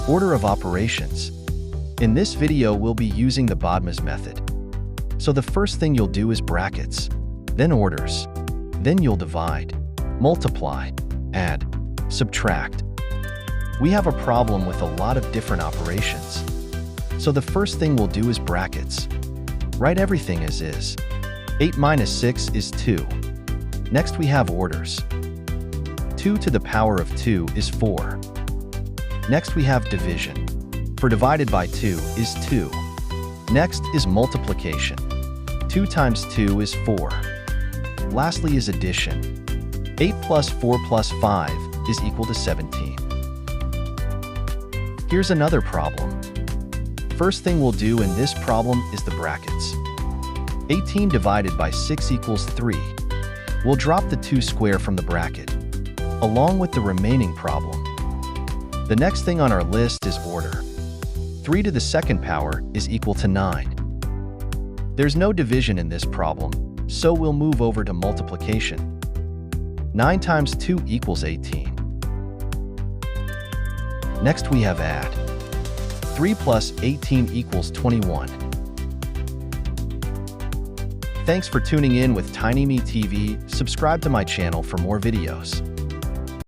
Order of operations. In this video, we'll be using the BODMAS method. So the first thing you'll do is brackets, then orders, then you'll divide, multiply, add, subtract. We have a problem with a lot of different operations. So the first thing we'll do is brackets. Write everything as is. 8 minus 6 is 2. Next we have orders. 2 to the power of 2 is 4. Next we have division. 4 divided by 2 is 2. Next is multiplication. 2 times 2 is 4. Lastly is addition. 8 plus 4 plus 5 is equal to 17. Here's another problem. First thing we'll do in this problem is the brackets. 18 divided by 6 equals 3. We'll drop the 2 square from the bracket, along with the remaining problem. The next thing on our list is order. 3 to the second power is equal to 9. There's no division in this problem, so we'll move over to multiplication. 9 times 2 equals 18. Next we have add. 3 plus 18 equals 21. Thanks for tuning in with TinyMe TV. Subscribe to my channel for more videos.